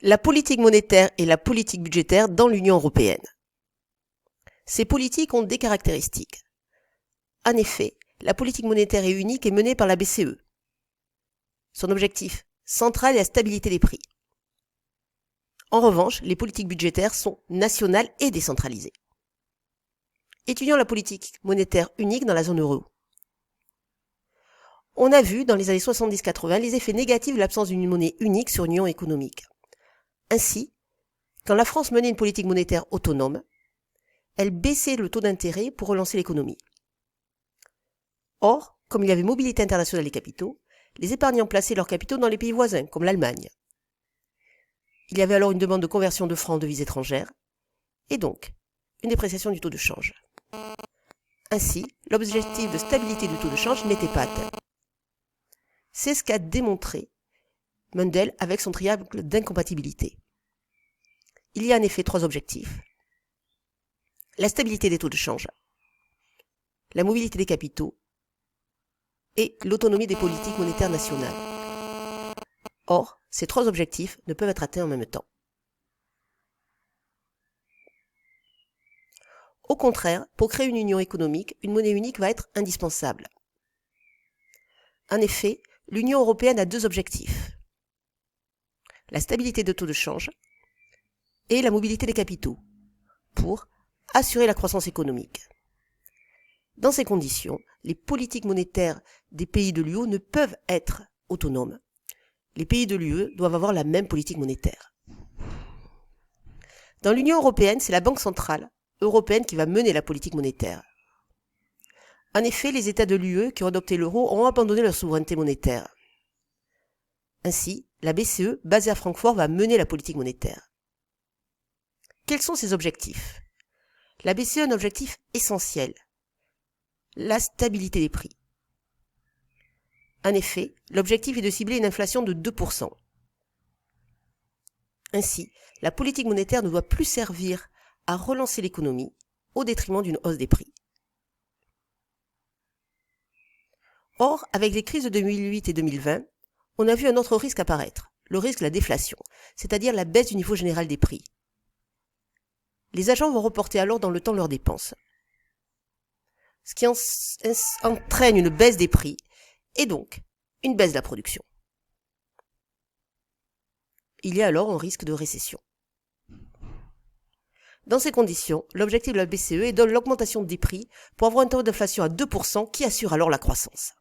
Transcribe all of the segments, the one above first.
La politique monétaire et la politique budgétaire dans l'Union européenne. Ces politiques ont des caractéristiques. En effet, la politique monétaire est unique et menée par la BCE. Son objectif central est la stabilité des prix. En revanche, les politiques budgétaires sont nationales et décentralisées. Étudions la politique monétaire unique dans la zone euro. On a vu dans les années 70-80 les effets négatifs de l'absence d'une monnaie unique sur l'union économique. Ainsi, quand la France menait une politique monétaire autonome, elle baissait le taux d'intérêt pour relancer l'économie. Or, comme il y avait mobilité internationale des capitaux, les épargnants plaçaient leurs capitaux dans les pays voisins, comme l'Allemagne. Il y avait alors une demande de conversion de francs en devises étrangères, et donc une dépréciation du taux de change. Ainsi, l'objectif de stabilité du taux de change n'était pas atteint. C'est ce qu'a démontré Mundell avec son triangle d'incompatibilité. Il y a en effet 3 objectifs. La stabilité des taux de change, la mobilité des capitaux et l'autonomie des politiques monétaires nationales. Or, ces 3 objectifs ne peuvent être atteints en même temps. Au contraire, pour créer une union économique, une monnaie unique va être indispensable. En effet, l'Union européenne a 2 objectifs. La stabilité des taux de change et la mobilité des capitaux, pour assurer la croissance économique. Dans ces conditions, les politiques monétaires des pays de l'UE ne peuvent être autonomes. Les pays de l'UE doivent avoir la même politique monétaire. Dans l'Union européenne, c'est la Banque centrale européenne qui va mener la politique monétaire. En effet, les États de l'UE qui ont adopté l'euro ont abandonné leur souveraineté monétaire. Ainsi, la BCE, basée à Francfort, va mener la politique monétaire. Quels sont ses objectifs ? La BCE a un objectif essentiel, la stabilité des prix. En effet, l'objectif est de cibler une inflation de 2%. Ainsi, la politique monétaire ne doit plus servir à relancer l'économie au détriment d'une hausse des prix. Or, avec les crises de 2008 et 2020, on a vu un autre risque apparaître, le risque de la déflation, c'est-à-dire la baisse du niveau général des prix. Les agents vont reporter alors dans le temps leurs dépenses, ce qui entraîne une baisse des prix et donc une baisse de la production. Il y a alors un risque de récession. Dans ces conditions, l'objectif de la BCE est de l'augmentation des prix pour avoir un taux d'inflation à 2% qui assure alors la croissance.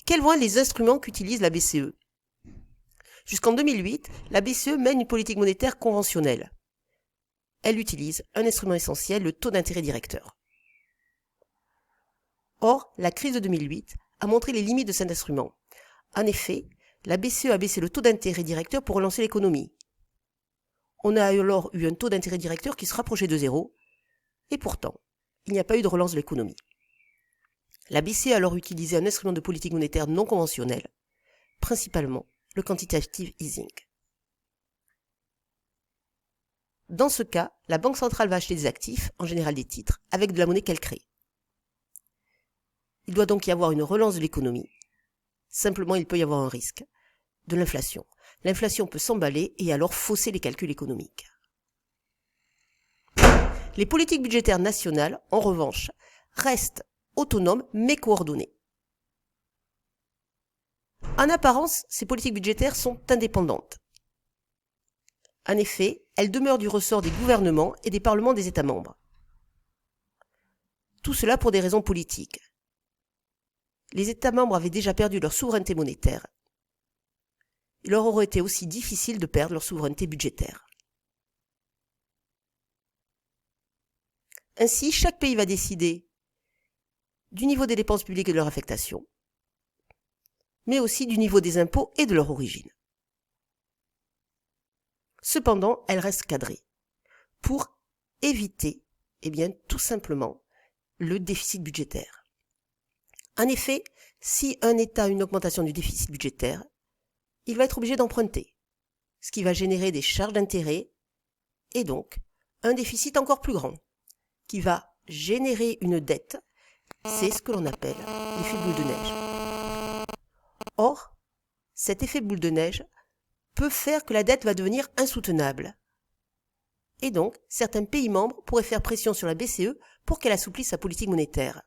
Quels vont être les instruments qu'utilise la BCE ? Jusqu'en 2008, la BCE mène une politique monétaire conventionnelle. Elle utilise un instrument essentiel, le taux d'intérêt directeur. Or, la crise de 2008 a montré les limites de cet instrument. En effet, la BCE a baissé le taux d'intérêt directeur pour relancer l'économie. On a alors eu un taux d'intérêt directeur qui se rapprochait de 0, et pourtant, il n'y a pas eu de relance de l'économie. La BCE a alors utilisé un instrument de politique monétaire non conventionnel, principalement le quantitative easing. Dans ce cas, la Banque centrale va acheter des actifs, en général des titres, avec de la monnaie qu'elle crée. Il doit donc y avoir une relance de l'économie. Simplement, il peut y avoir un risque de l'inflation. L'inflation peut s'emballer et alors fausser les calculs économiques. Les politiques budgétaires nationales, en revanche, restent autonomes mais coordonnées. En apparence, ces politiques budgétaires sont indépendantes. En effet, elles demeurent du ressort des gouvernements et des parlements des États membres. Tout cela pour des raisons politiques. Les États membres avaient déjà perdu leur souveraineté monétaire. Il leur aurait été aussi difficile de perdre leur souveraineté budgétaire. Ainsi, chaque pays va décider du niveau des dépenses publiques et de leur affectation, mais aussi du niveau des impôts et de leur origine. Cependant, elles restent cadrées pour éviter, tout simplement, le déficit budgétaire. En effet, si un État a une augmentation du déficit budgétaire, il va être obligé d'emprunter, ce qui va générer des charges d'intérêt et donc un déficit encore plus grand, qui va générer une dette. C'est ce que l'on appelle l'effet boule de neige. Or, cet effet boule de neige peut faire que la dette va devenir insoutenable. Et donc, certains pays membres pourraient faire pression sur la BCE pour qu'elle assouplisse sa politique monétaire.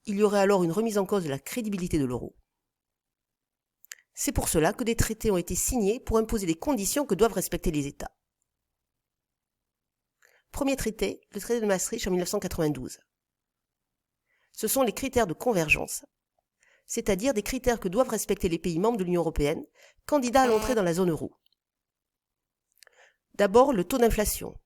Il y aurait alors une remise en cause de la crédibilité de l'euro. C'est pour cela que des traités ont été signés pour imposer des conditions que doivent respecter les États. Premier traité, le traité de Maastricht en 1992. Ce sont les critères de convergence, c'est-à-dire des critères que doivent respecter les pays membres de l'Union européenne, candidats à l'entrée dans la zone euro. D'abord, le taux d'inflation.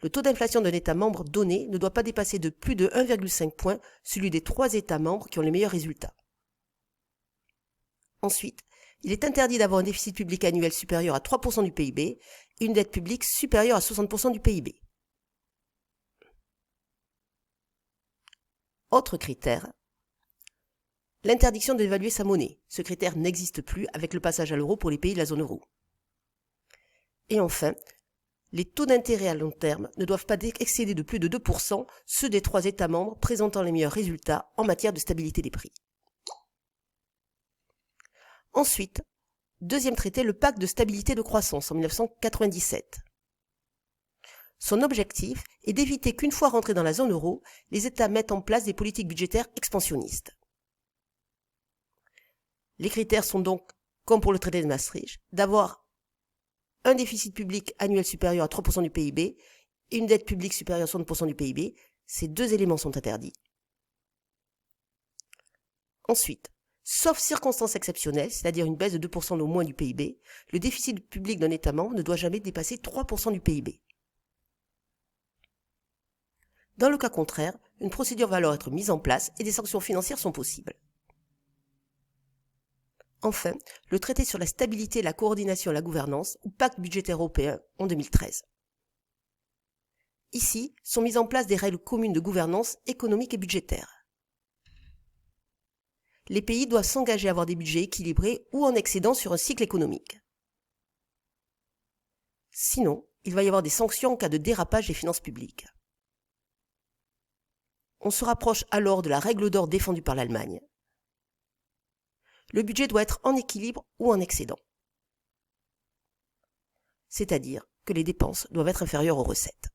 Le taux d'inflation d'un État membre donné ne doit pas dépasser de plus de 1,5 points celui des 3 États membres qui ont les meilleurs résultats. Ensuite, il est interdit d'avoir un déficit public annuel supérieur à 3% du PIB et une dette publique supérieure à 60% du PIB. Autre critère, l'interdiction d'évaluer sa monnaie. Ce critère n'existe plus avec le passage à l'euro pour les pays de la zone euro. Et enfin, les taux d'intérêt à long terme ne doivent pas excéder de plus de 2% ceux des 3 États membres présentant les meilleurs résultats en matière de stabilité des prix. Ensuite, deuxième traité, le pacte de stabilité et de croissance en 1997. Son objectif est d'éviter qu'une fois rentrés dans la zone euro, les États mettent en place des politiques budgétaires expansionnistes. Les critères sont donc, comme pour le traité de Maastricht, d'avoir un déficit public annuel supérieur à 3% du PIB et une dette publique supérieure à 60% du PIB. Ces deux éléments sont interdits. Ensuite, sauf circonstances exceptionnelles, c'est-à-dire une baisse de 2% au moins du PIB, le déficit public d'un État membre ne doit jamais dépasser 3% du PIB. Dans le cas contraire, une procédure va alors être mise en place et des sanctions financières sont possibles. Enfin, le traité sur la stabilité, la coordination et la gouvernance, ou pacte budgétaire européen, en 2013. Ici, sont mises en place des règles communes de gouvernance économique et budgétaire. Les pays doivent s'engager à avoir des budgets équilibrés ou en excédent sur un cycle économique. Sinon, il va y avoir des sanctions en cas de dérapage des finances publiques. On se rapproche alors de la règle d'or défendue par l'Allemagne. Le budget doit être en équilibre ou en excédent. C'est-à-dire que les dépenses doivent être inférieures aux recettes.